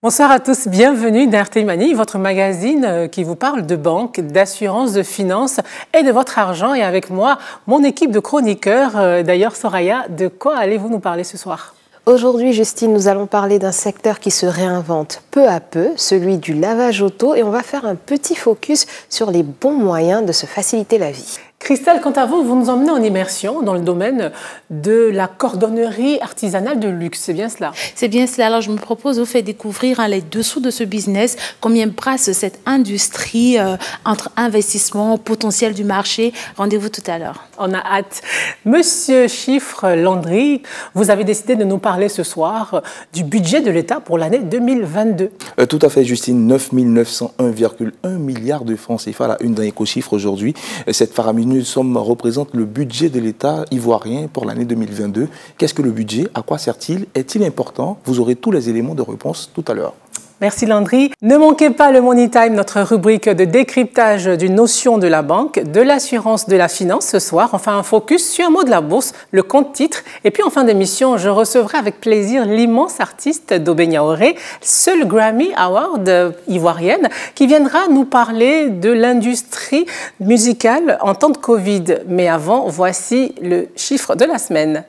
Bonsoir à tous, bienvenue dans RTI Mani, votre magazine qui vous parle de banque, d'assurance, de finances et de votre argent. Et avec moi, mon équipe de chroniqueurs. D'ailleurs, Soraya, de quoi allez-vous nous parler ce soir ? Aujourd'hui, Justine, nous allons parler d'un secteur qui se réinvente peu à peu, celui du lavage auto, et on va faire un petit focus sur les bons moyens de se faciliter la vie. Christelle, quant à vous, vous nous emmenez en immersion dans le domaine de la cordonnerie artisanale de luxe, c'est bien cela? C'est bien cela. Alors, je me propose de vous faire découvrir les dessous de ce business, combien brasse cette industrie entre investissement, potentiel du marché. Rendez-vous tout à l'heure. On a hâte. Monsieur Chiffre Landry, vous avez décidé de nous parler ce soir du budget de l'État pour l'année 2022. Tout à fait, Justine. 9 901,1 milliards de francs CFA, la une d'un éco-chiffre aujourd'hui. Cette faramineuse somme représente le budget de l'État ivoirien pour l'année 2022. Qu'est-ce que le budget? À quoi sert-il? Est-il important? Vous aurez tous les éléments de réponse tout à l'heure. Merci Landry. Ne manquez pas le Money Time, notre rubrique de décryptage d'une notion de la banque, de l'assurance, de la finance ce soir. Enfin, un focus sur un mot de la bourse, le compte-titre. Et puis en fin d'émission, je recevrai avec plaisir l'immense artiste Dobé Niaouré, seule Grammy Award ivoirienne, qui viendra nous parler de l'industrie musicale en temps de Covid. Mais avant, voici le chiffre de la semaine.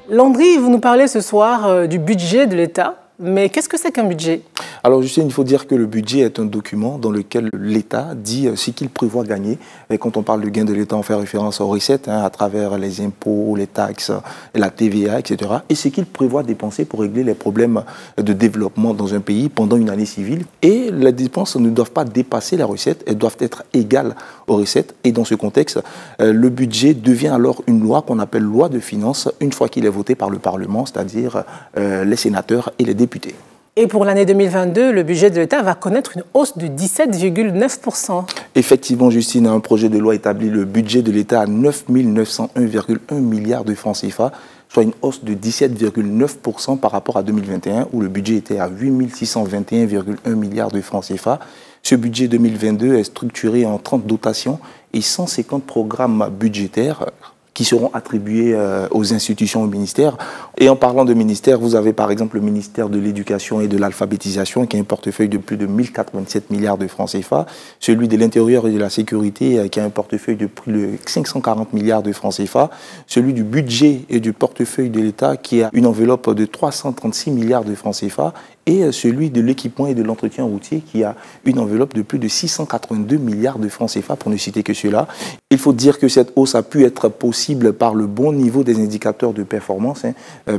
Landry, vous nous parlez ce soir du budget de l'État, mais qu'est-ce que c'est qu'un budget ? Alors Justine, il faut dire que le budget est un document dans lequel l'État dit ce qu'il prévoit gagner. Et quand on parle de gain de l'État, on fait référence aux recettes, à travers les impôts, les taxes, la TVA, etc. Et ce qu'il prévoit dépenser pour régler les problèmes de développement dans un pays pendant une année civile. Et les dépenses ne doivent pas dépasser les recettes, elles doivent être égales aux recettes. Et dans ce contexte, le budget devient alors une loi qu'on appelle loi de finances, une fois qu'il est voté par le Parlement, c'est-à-dire les sénateurs et les députés. Et pour l'année 2022, le budget de l'État va connaître une hausse de 17,9%. Effectivement, Justine, un projet de loi établit le budget de l'État à 9 901,1 milliards de francs CFA, soit une hausse de 17,9% par rapport à 2021, où le budget était à 8 621,1 milliards de francs CFA. Ce budget 2022 est structuré en 30 dotations et 150 programmes budgétaires qui seront attribués aux institutions, aux ministères. Et en parlant de ministères, vous avez par exemple le ministère de l'Éducation et de l'Alphabétisation qui a un portefeuille de plus de 1087 milliards de francs CFA, celui de l'Intérieur et de la Sécurité qui a un portefeuille de plus de 540 milliards de francs CFA, celui du budget et du portefeuille de l'État qui a une enveloppe de 336 milliards de francs CFA, et celui de l'équipement et de l'entretien routier qui a une enveloppe de plus de 682 milliards de francs CFA, pour ne citer que cela. Il faut dire que cette hausse a pu être possible par le bon niveau des indicateurs de performance,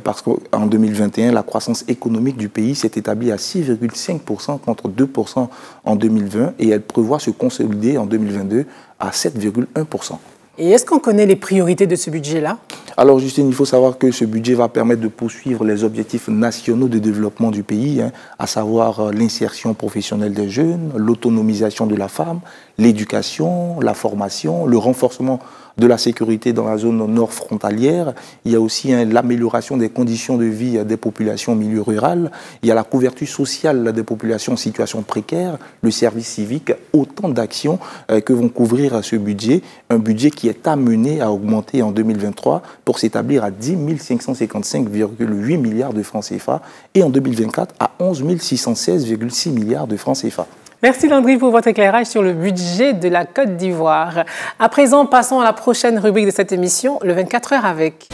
parce qu'en 2021, la croissance économique du pays s'est établie à 6,5% contre 2% en 2020, et elle prévoit se consolider en 2022 à 7,1%. Et est-ce qu'on connaît les priorités de ce budget-là? Alors Justine, il faut savoir que ce budget va permettre de poursuivre les objectifs nationaux de développement du pays, à savoir l'insertion professionnelle des jeunes, l'autonomisation de la femme, l'éducation, la formation, le renforcement de la sécurité dans la zone nord frontalière. Il y a aussi l'amélioration des conditions de vie des populations en milieu rural. Il y a la couverture sociale des populations en situation précaire, le service civique, autant d'actions que vont couvrir ce budget. Un budget qui est amené à augmenter en 2023 pour s'établir à 10 555,8 milliards de francs CFA et en 2024 à 11 616,6 milliards de francs CFA. Merci Landry pour votre éclairage sur le budget de la Côte d'Ivoire. À présent, passons à la prochaine rubrique de cette émission, le 24 heures avec.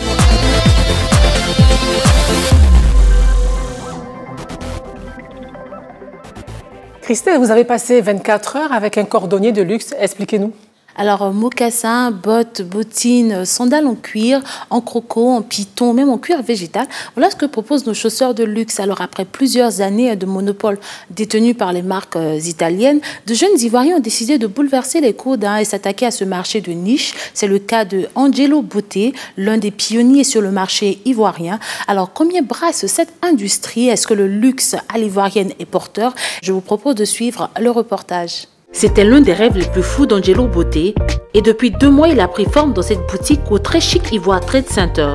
Christelle, vous avez passé 24 heures avec un cordonnier de luxe. Expliquez-nous. Alors, mocassins, bottes, bottines, sandales en cuir, en croco, en python, même en cuir végétal. Voilà ce que proposent nos chausseurs de luxe. Alors, après plusieurs années de monopole détenu par les marques italiennes, de jeunes Ivoiriens ont décidé de bouleverser les codes et s'attaquer à ce marché de niche. C'est le cas de Angelo Beauté, l'un des pionniers sur le marché ivoirien. Alors, combien brasse cette industrie? Est-ce que le luxe à l'ivoirienne est porteur? Je vous propose de suivre le reportage. C'était l'un des rêves les plus fous d'Angelo Beauté et depuis 2 mois, il a pris forme dans cette boutique au très chic Ivoire Trade Center.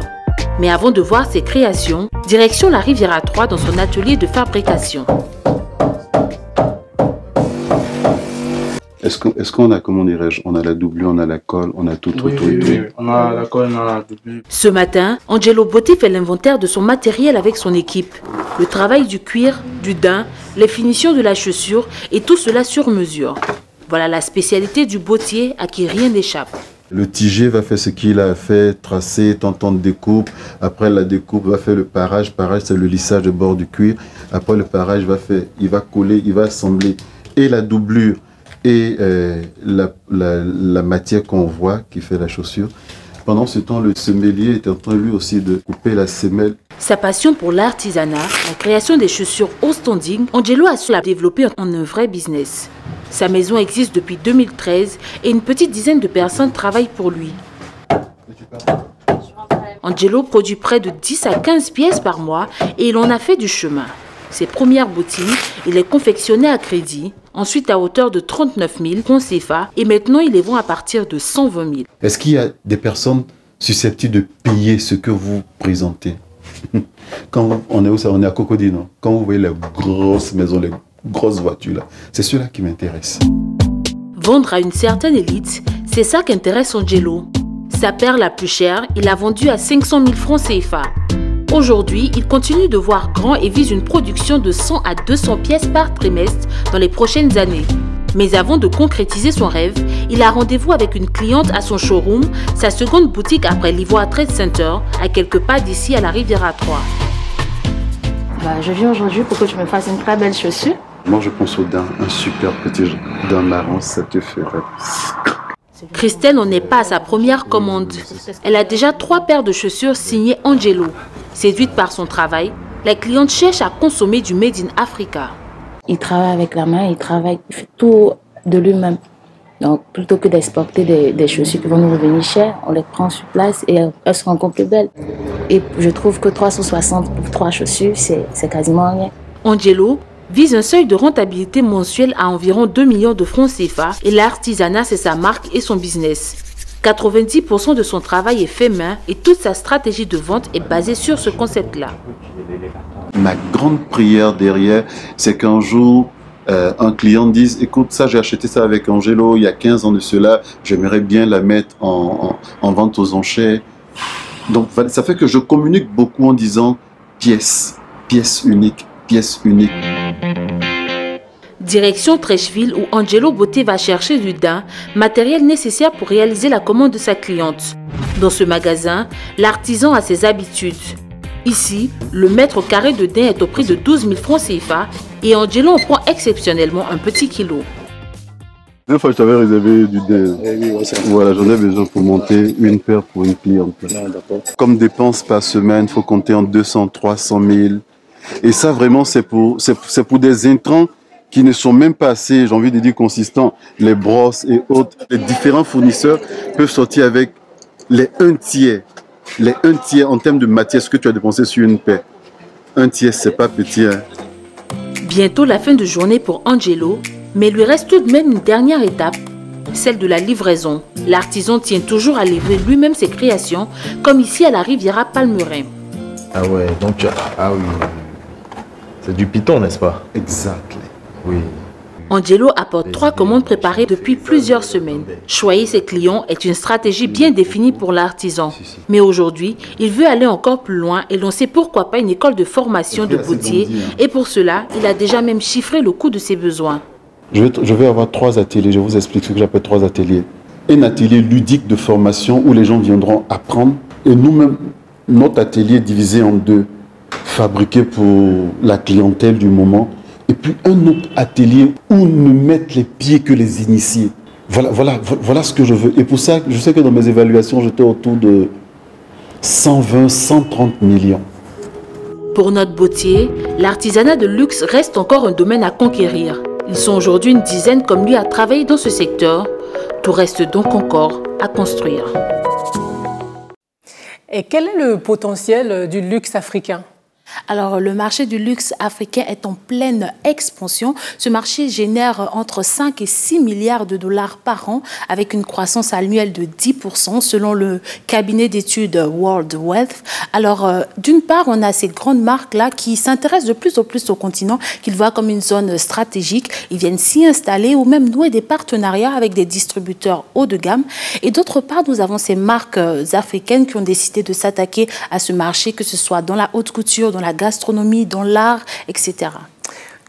Mais avant de voir ses créations, direction la Riviera 3 dans son atelier de fabrication. Est-ce qu'on a, comment dirais-je, on a la doublure, on a la colle, on a tout. Oui, on a la colle, on a la doublure. Ce matin, Angelo Beauté fait l'inventaire de son matériel avec son équipe. Le travail du cuir, du daim, les finitions de la chaussure et tout cela sur mesure. Voilà la spécialité du bottier à qui rien n'échappe. Le tiger va faire ce qu'il a fait, tracer, temps de découpe. Après la découpe, va faire le parage. Parage, c'est le lissage de bord du cuir. Après le parage, il va coller, il va assembler et la doublure et la matière qu'on voit qui fait la chaussure. Pendant ce temps, le semelier est en train lui aussi de couper la semelle. Sa passion pour l'artisanat, la création des chaussures haut standing, Angelo a su la développer en un vrai business. Sa maison existe depuis 2013 et une petite dizaine de personnes travaillent pour lui. Angelo produit près de 10 à 15 pièces par mois et il en a fait du chemin. Ses premières bottines, il les confectionnait à crédit, ensuite à hauteur de 39 000 francs CFA et maintenant il les vend à partir de 120 000. Est-ce qu'il y a des personnes susceptibles de payer ce que vous présentez? Quand on est où ça? On est à Cocody, non? Quand vous voyez les grosses maisons, les grosses voitures là, c'est cela qui m'intéresse. Vendre à une certaine élite, c'est ça qui intéresse Angelo. Sa paire la plus chère, il l'a vendue à 500 000 francs CFA. Aujourd'hui, il continue de voir grand et vise une production de 100 à 200 pièces par trimestre dans les prochaines années. Mais avant de concrétiser son rêve, il a rendez-vous avec une cliente à son showroom, sa seconde boutique après l'Ivoire Trade Center, à quelques pas d'ici à la Riviera 3. Je viens aujourd'hui pour que tu me fasses une très belle chaussure. Moi, je pense au daim, un super petit daim marron, ça te ferait. Christelle n'en est pas à sa première commande. Elle a déjà 3 paires de chaussures signées Angelo. Séduite par son travail, la cliente cherche à consommer du Made in Africa. Il travaille avec la main, il fait tout de lui-même. Donc, plutôt que d'exporter des chaussures qui vont nous revenir chères, on les prend sur place et elles seront encore plus belles. Et je trouve que 360 pour 3 chaussures, c'est quasiment rien. Angelo vise un seuil de rentabilité mensuelle à environ 2 millions de francs CFA et l'artisanat, c'est sa marque et son business. 90% de son travail est fait main et toute sa stratégie de vente est basée sur ce concept-là. Ma grande prière derrière, c'est qu'un jour, un client dise « Écoute, ça, j'ai acheté ça avec Angelo il y a 15 ans de cela, j'aimerais bien la mettre en vente aux enchères. » Donc, ça fait que je communique beaucoup en disant « pièce unique, pièce unique ». Direction Trècheville où Angelo Beauté va chercher du daim, matériel nécessaire pour réaliser la commande de sa cliente. Dans ce magasin, l'artisan a ses habitudes. Ici, le mètre carré de daim est au prix de 12 000 francs CFA et Angelo en prend exceptionnellement un petit kilo. Deux fois, je t'avais réservé du daim. Voilà, j'en ai besoin pour monter une paire pour une cliente. Comme dépense par semaine, il faut compter en 200, 300 000. Et ça, vraiment, c'est pour des intrants qui ne sont même pas assez, j'ai envie de dire, consistants. Les brosses et autres. Les différents fournisseurs peuvent sortir avec les 1/3. Les 1/3 en termes de matière, ce que tu as dépensé sur une paire. 1/3, c'est pas petit. Hein. Bientôt la fin de journée pour Angelo, mais il lui reste tout de même une dernière étape, celle de la livraison. L'artisan tient toujours à livrer lui-même ses créations, comme ici à la Riviera Palmerin. Ah ouais, donc ah oui, c'est du python, n'est-ce pas? Exactement. Oui. Angelo apporte 3 commandes préparées depuis plusieurs semaines. Choyer ses clients est une stratégie bien définie pour l'artisan. Mais aujourd'hui, il veut aller encore plus loin et lancer pourquoi pas une école de formation de bottier. Et pour cela, il a déjà même chiffré le coût de ses besoins. Je vais avoir 3 ateliers, je vous explique ce que j'appelle 3 ateliers. Un atelier ludique de formation où les gens viendront apprendre et nous-mêmes, notre atelier divisé en 2, fabriqué pour la clientèle du moment. Et puis un autre atelier où ne mettent les pieds que les initiés. Voilà ce que je veux. Et pour ça, je sais que dans mes évaluations, j'étais autour de 120, 130 millions. Pour notre bottier, l'artisanat de luxe reste encore un domaine à conquérir. Ils sont aujourd'hui une dizaine comme lui à travailler dans ce secteur. Tout reste donc encore à construire. Et quel est le potentiel du luxe africain ? Alors, le marché du luxe africain est en pleine expansion. Ce marché génère entre 5 et 6 milliards de dollars par an, avec une croissance annuelle de 10% selon le cabinet d'études World Wealth. Alors, d'une part, on a ces grandes marques-là qui s'intéressent de plus en plus au continent, qu'ils voient comme une zone stratégique. Ils viennent s'y installer ou même nouer des partenariats avec des distributeurs haut de gamme. Et d'autre part, nous avons ces marques africaines qui ont décidé de s'attaquer à ce marché, que ce soit dans la haute couture, dans la gastronomie, dans l'art, etc.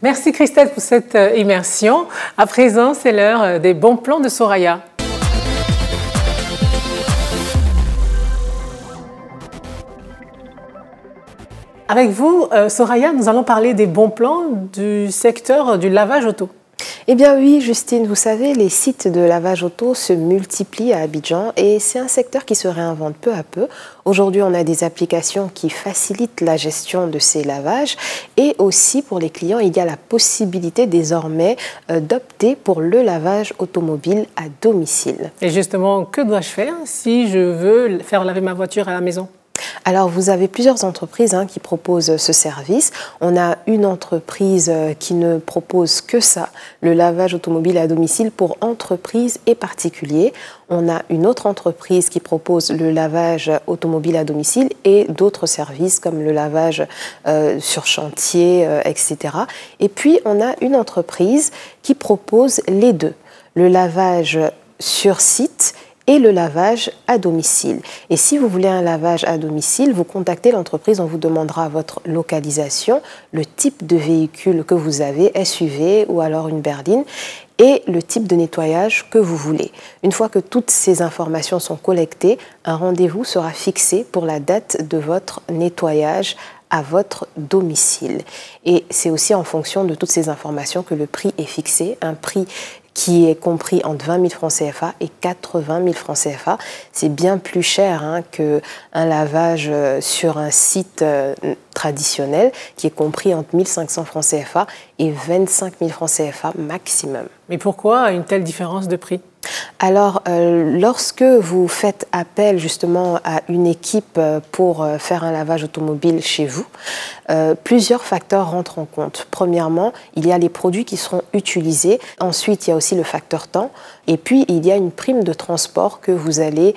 Merci Christelle pour cette immersion. À présent, c'est l'heure des bons plans de Soraya. Avec vous, Soraya, nous allons parler des bons plans du secteur du lavage auto. Eh bien oui, Justine, vous savez, les sites de lavage auto se multiplient à Abidjan et c'est un secteur qui se réinvente peu à peu. Aujourd'hui, on a des applications qui facilitent la gestion de ces lavages et aussi pour les clients, il y a la possibilité désormais d'opter pour le lavage automobile à domicile. Et justement, que dois-je faire si je veux faire laver ma voiture à la maison ? Alors, vous avez plusieurs entreprises qui proposent ce service. On a une entreprise qui ne propose que ça, le lavage automobile à domicile pour entreprises et particuliers. On a une autre entreprise qui propose le lavage automobile à domicile et d'autres services comme le lavage sur chantier, etc. Et puis, on a une entreprise qui propose les deux, le lavage sur site et le lavage à domicile. Et si vous voulez un lavage à domicile, vous contactez l'entreprise, on vous demandera votre localisation, le type de véhicule que vous avez, SUV ou alors une berline, et le type de nettoyage que vous voulez. Une fois que toutes ces informations sont collectées, un rendez-vous sera fixé pour la date de votre nettoyage à votre domicile. Et c'est aussi en fonction de toutes ces informations que le prix est fixé, un prix qui est compris entre 20 000 francs CFA et 80 000 francs CFA. C'est bien plus cher qu'un lavage sur un site traditionnel qui est compris entre 1 500 francs CFA et 25 000 francs CFA maximum. Mais pourquoi une telle différence de prix ? Alors, lorsque vous faites appel justement à une équipe pour faire un lavage automobile chez vous, plusieurs facteurs rentrent en compte. Premièrement, il y a les produits qui seront utilisés. Ensuite, il y a aussi le facteur temps. Et puis, il y a une prime de transport que vous allez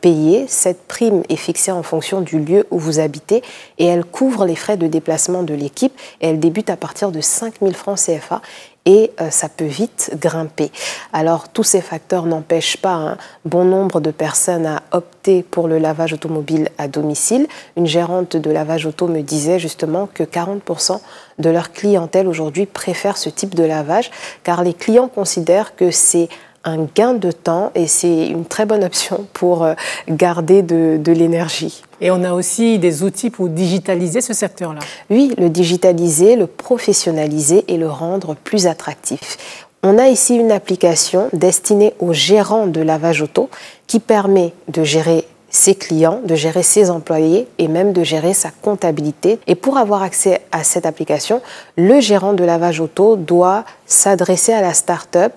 payer. Cette prime est fixée en fonction du lieu où vous habitez et elle couvre les frais de déplacement de l'équipe. Et elle débute à partir de 5 000 francs CFA. Et ça peut vite grimper. Alors, tous ces facteurs n'empêchent pas un bon nombre de personnes à opter pour le lavage automobile à domicile. Une gérante de lavage auto me disait justement que 40% de leur clientèle aujourd'hui préfèrent ce type de lavage, car les clients considèrent que c'est un gain de temps et c'est une très bonne option pour garder de l'énergie. Et on a aussi des outils pour digitaliser ce secteur-là. Oui, le digitaliser, le professionnaliser et le rendre plus attractif. On a ici une application destinée aux gérants de lavage auto qui permet de gérer ses clients, de gérer ses employés et même de gérer sa comptabilité. Et pour avoir accès à cette application, le gérant de lavage auto doit s'adresser à la start-up,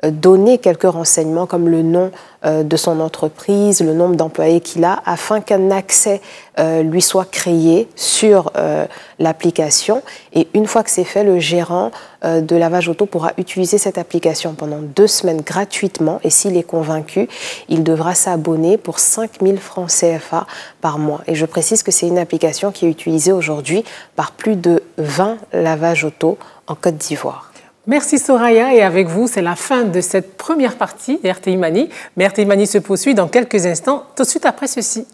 donner quelques renseignements comme le nom de son entreprise, le nombre d'employés qu'il a, afin qu'un accès lui soit créé sur l'application. Et une fois que c'est fait, le gérant de lavage auto pourra utiliser cette application pendant 2 semaines gratuitement. Et s'il est convaincu, il devra s'abonner pour 5 000 francs CFA par mois. Et je précise que c'est une application qui est utilisée aujourd'hui par plus de 20 lavages auto en Côte d'Ivoire. Merci Soraya, et avec vous, c'est la fin de cette première partie d'RTI Mani. Mais RTI Mani se poursuit dans quelques instants, tout de suite après ceci.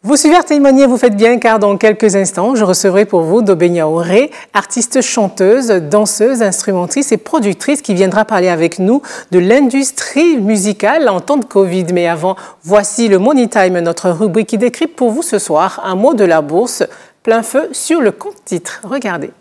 Vous suivez RTI Mani et vous faites bien, car dans quelques instants, je recevrai pour vous Dobenia Auré, artiste chanteuse, danseuse, instrumentrice et productrice qui viendra parler avec nous de l'industrie musicale en temps de Covid. Mais avant, voici le Money Time, notre rubrique qui décrypte pour vous ce soir un mot de la bourse. Plein feu sur le compte titre. Regardez.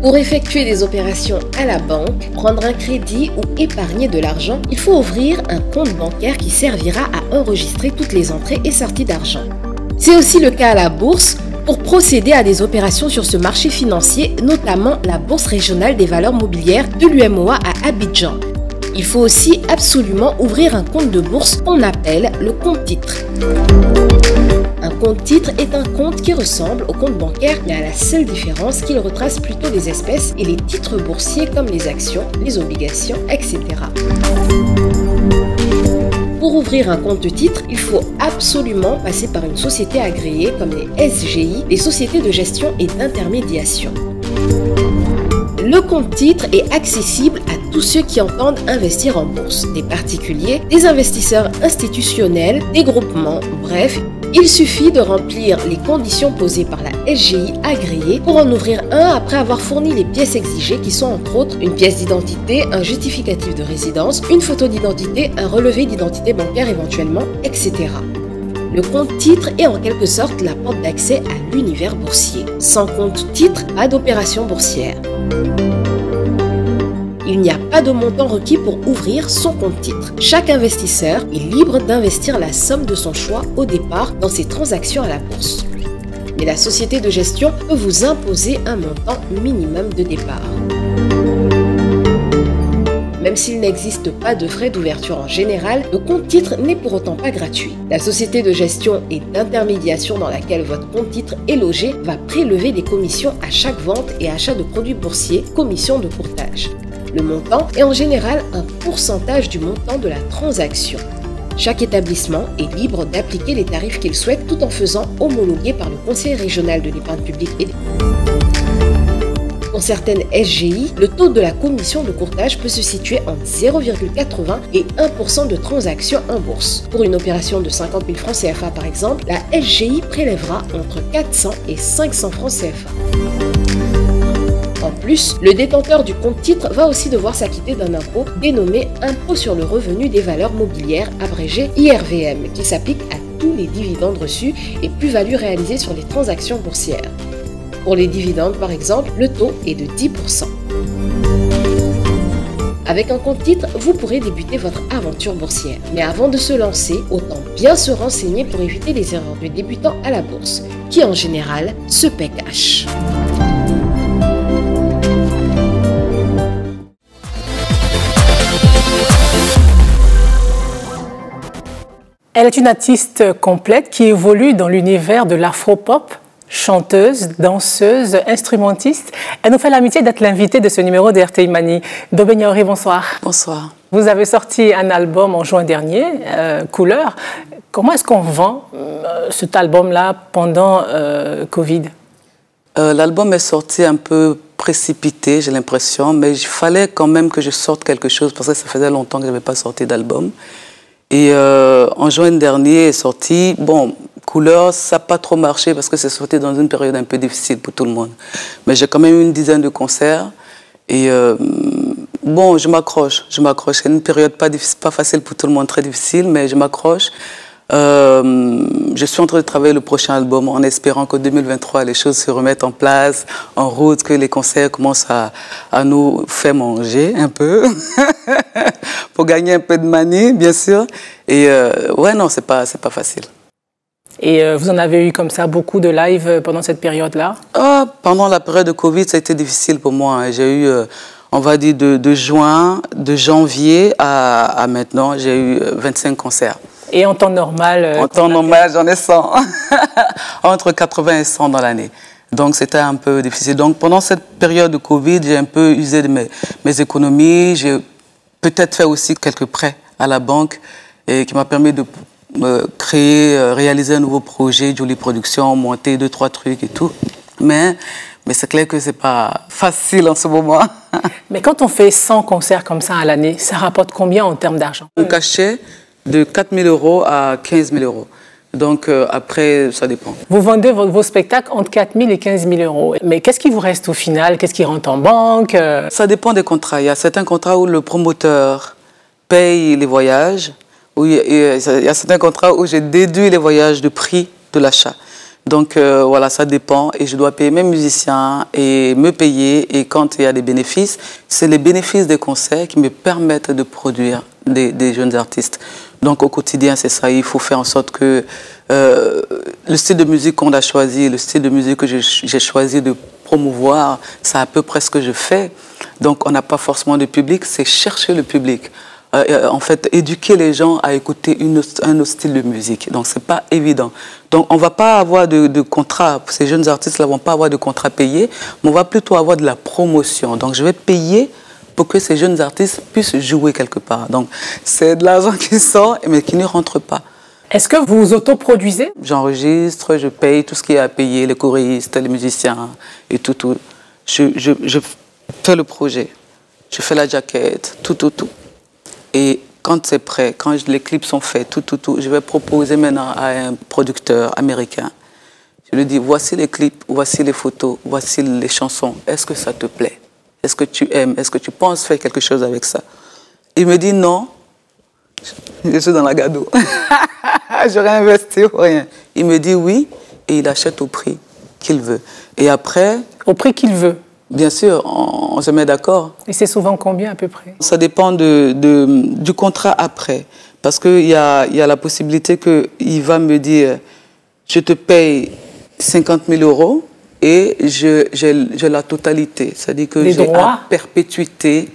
Pour effectuer des opérations à la banque, prendre un crédit ou épargner de l'argent, il faut ouvrir un compte bancaire qui servira à enregistrer toutes les entrées et sorties d'argent. C'est aussi le cas à la bourse. pour procéder à des opérations sur ce marché financier, notamment la Bourse régionale des valeurs mobilières de l'UMOA à Abidjan. Il faut aussi absolument ouvrir un compte de bourse qu'on appelle le compte titre. Un compte titre est un compte qui ressemble au compte bancaire, mais à la seule différence qu'il retrace plutôt les espèces et les titres boursiers comme les actions, les obligations, etc. Pour ouvrir un compte titre, il faut absolument passer par une société agréée comme les SGI, les sociétés de gestion et d'intermédiation. Le compte titre est accessible à tous ceux qui entendent investir en bourse, des particuliers, des investisseurs institutionnels, des groupements, bref, il suffit de remplir les conditions posées par la SGI agréée pour en ouvrir un après avoir fourni les pièces exigées qui sont entre autres une pièce d'identité, un justificatif de résidence, une photo d'identité, un relevé d'identité bancaire éventuellement, etc. Le compte titre est en quelque sorte la porte d'accès à l'univers boursier. Sans compte titre, pas d'opération boursière. Il n'y a pas de montant requis pour ouvrir son compte titre. Chaque investisseur est libre d'investir la somme de son choix au départ dans ses transactions à la bourse. Mais la société de gestion peut vous imposer un montant minimum de départ. Même s'il n'existe pas de frais d'ouverture en général, le compte titre n'est pour autant pas gratuit. La société de gestion et d'intermédiation dans laquelle votre compte titre est logé va prélever des commissions à chaque vente et achat de produits boursiers, commissions de courtage. Le montant est en général un pourcentage du montant de la transaction. Chaque établissement est libre d'appliquer les tarifs qu'il souhaite tout en faisant homologuer par le Conseil régional de l'épargne publique et des... Pour certaines SGI, le taux de la commission de courtage peut se situer entre 0,80 et 1% de transactions en bourse. Pour une opération de 50 000 francs CFA par exemple, la SGI prélèvera entre 400 et 500 francs CFA. En plus, le détenteur du compte titre va aussi devoir s'acquitter d'un impôt dénommé Impôt sur le revenu des valeurs mobilières, abrégé IRVM, qui s'applique à tous les dividendes reçus et plus-values réalisées sur les transactions boursières. Pour les dividendes, par exemple, le taux est de 10%. Avec un compte titre, vous pourrez débuter votre aventure boursière. Mais avant de se lancer, autant bien se renseigner pour éviter les erreurs de débutants à la bourse, qui en général se paient cash. Elle est une artiste complète qui évolue dans l'univers de l'afro-pop. Chanteuse, danseuse, instrumentiste. Elle nous fait l'amitié d'être l'invitée de ce numéro d'RTI Mani. Dobé Niaouri, bonsoir. Bonsoir. Vous avez sorti un album en juin dernier, Couleur. Comment est-ce qu'on vend cet album-là pendant Covid? L'album est sorti un peu précipité, j'ai l'impression, mais il fallait quand même que je sorte quelque chose parce que ça faisait longtemps que je n'avais pas sorti d'album. Et en juin dernier est sorti, bon, Couleur, ça n'a pas trop marché parce que c'est sorti dans une période un peu difficile pour tout le monde. Mais j'ai quand même eu une dizaine de concerts et bon, je m'accroche. C'est une période pas facile pour tout le monde, très difficile, mais je m'accroche. Je suis en train de travailler le prochain album en espérant qu'en 2023, les choses se remettent en place, en route, que les concerts commencent à nous faire manger un peu pour gagner un peu de money, bien sûr. Et ouais, non, c'est pas facile. Et vous en avez eu comme ça beaucoup de live pendant cette période-là? Pendant la période de Covid, ça a été difficile pour moi. J'ai eu, on va dire, de janvier à maintenant, j'ai eu 25 concerts. Et en temps normal? En temps normal, j'en ai 100. Entre 80 et 100 dans l'année. Donc, c'était un peu difficile. Donc, pendant cette période de Covid, j'ai un peu usé de mes économies. J'ai peut-être fait aussi quelques prêts à la banque et qui m'a permis de réaliser un nouveau projet, Jolie Production, monter 2-3 trucs et tout. Mais c'est clair que c'est pas facile en ce moment. Mais quand on fait 100 concerts comme ça à l'année, ça rapporte combien en termes d'argent? Un cachet de 4 000 € à 15 000 €. Donc après, ça dépend. Vous vendez vos spectacles entre 4 000 et 15 000 €. Mais qu'est-ce qui vous reste au final? Qu'est-ce qui rentre en banque? Ça dépend des contrats. Il y a certains contrats où le promoteur paye les voyages. Il y a certains contrats où j'ai déduit les voyages du prix de l'achat. Donc voilà, ça dépend. Et je dois payer mes musiciens et me payer. Et quand il y a des bénéfices, c'est les bénéfices des concerts qui me permettent de produire des jeunes artistes. Donc au quotidien, c'est ça. Il faut faire en sorte que le style de musique qu'on a choisi, le style de musique que j'ai choisi de promouvoir, c'est à peu près ce que je fais. Donc on n'a pas forcément de public, c'est chercher le public. En fait, éduquer les gens à écouter un autre style de musique. Donc, c'est pas évident. Donc, on va pas avoir de contrat. Ces jeunes artistes-là vont pas avoir de contrat payé, mais on va plutôt avoir de la promotion. Donc, je vais payer pour que ces jeunes artistes puissent jouer quelque part. Donc, c'est de l'argent qui sort, mais qui ne rentre pas. Est-ce que vous vous autoproduisez? J'enregistre, je paye tout ce qui est à payer, les choristes, les musiciens et tout. Je fais le projet, je fais la jaquette, tout. Et quand c'est prêt, quand les clips sont faits, tout, je vais proposer maintenant à un producteur américain. Je lui dis, voici les clips, voici les photos, voici les chansons. Est-ce que ça te plaît? Est-ce que tu aimes? Est-ce que tu penses faire quelque chose avec ça? Il me dit non. Je suis dans la gado. Je réinvestis ou rien. Il me dit oui et il achète au prix qu'il veut. Et après... Au prix qu'il veut? Bien sûr, on se met d'accord. Et c'est souvent combien à peu près? Ça dépend du contrat après. Parce qu'il y a la possibilité qu'il va me dire, je te paye 50 000 € et j'ai la totalité. C'est-à-dire que j'ai à perpétuité,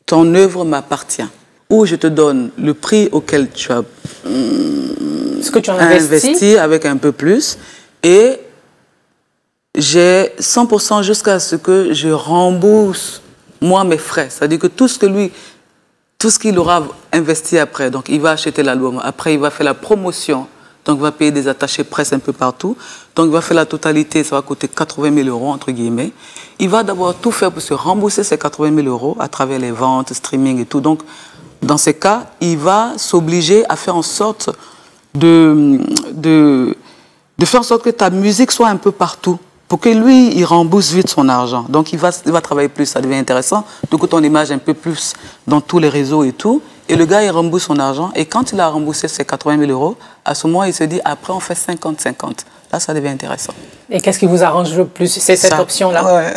ton œuvre m'appartient. Ou je te donne le prix auquel tu as investi avec un peu plus et j'ai 100% jusqu'à ce que je rembourse, moi, mes frais. C'est-à-dire que tout ce qu'il aura investi après, donc il va acheter l'album, après il va faire la promotion, donc il va payer des attachés presse un peu partout, donc il va faire la totalité, ça va coûter 80 000 €, entre guillemets. Il va d'abord tout faire pour se rembourser ces 80 000 € à travers les ventes, streaming et tout. Donc, dans ces cas, il va s'obliger à faire en sorte de faire en sorte que ta musique soit un peu partout. Pour que lui, il rembourse vite son argent. Donc, il va travailler plus, ça devient intéressant. Du coup, ton image un peu plus dans tous les réseaux et tout. Et le gars, il rembourse son argent. Et quand il a remboursé ses 80 000 €, à ce moment, il se dit, après, on fait 50-50. Là, ça devient intéressant. Et qu'est-ce qui vous arrange le plus? C'est cette option-là? Ouais.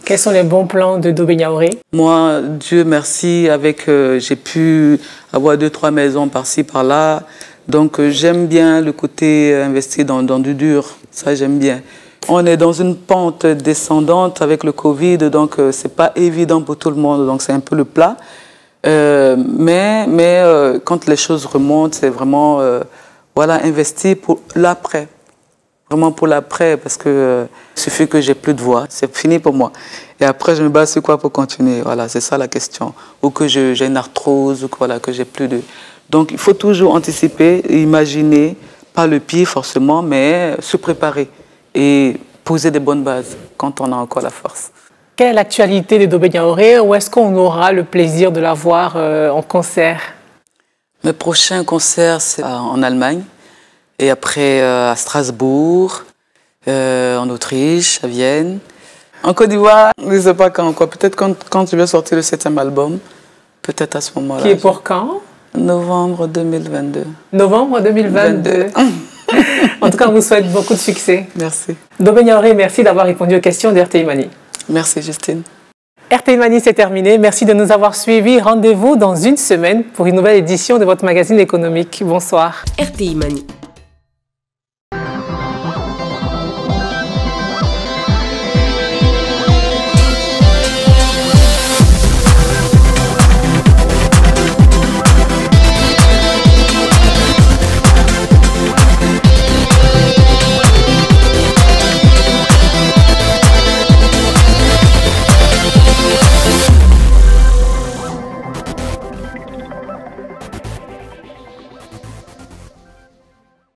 Quels sont les bons plans de Dobé Niaouré? Moi, Dieu merci, j'ai pu avoir 2-3 maisons par-ci, par-là. Donc, j'aime bien le côté investi dans du dur. Ça, j'aime bien. On est dans une pente descendante avec le Covid, donc c'est pas évident pour tout le monde. Donc, c'est un peu le plat. Mais quand les choses remontent, c'est vraiment investir pour l'après. Vraiment pour l'après, parce que il suffit que j'ai plus de voix, c'est fini pour moi. Et après, je me base sur quoi pour continuer? Voilà, c'est ça la question. Ou que j'ai une arthrose, ou que j'ai plus de... Donc, il faut toujours anticiper, imaginer, pas le pire forcément, mais se préparer et poser des bonnes bases quand on a encore la force. Quelle est l'actualité de Dobé Niaouré? Où est-ce qu'on aura le plaisir de la voir en concert? Mes prochains concerts, c'est en Allemagne, et après à Strasbourg, en Autriche, à Vienne. En Côte d'Ivoire, je ne sais pas quand, peut-être quand je vais sortir le 7e album, peut-être à ce moment-là. Qui est pour quand? Novembre 2022. Novembre 2022. En tout cas, on vous souhaite beaucoup de succès. Merci. Dobé Niaouré, merci d'avoir répondu aux questions d'RTI Mani. Merci Justine. RTI Mani, c'est terminé. Merci de nous avoir suivis. Rendez-vous dans une semaine pour une nouvelle édition de votre magazine économique. Bonsoir. RTI Mani.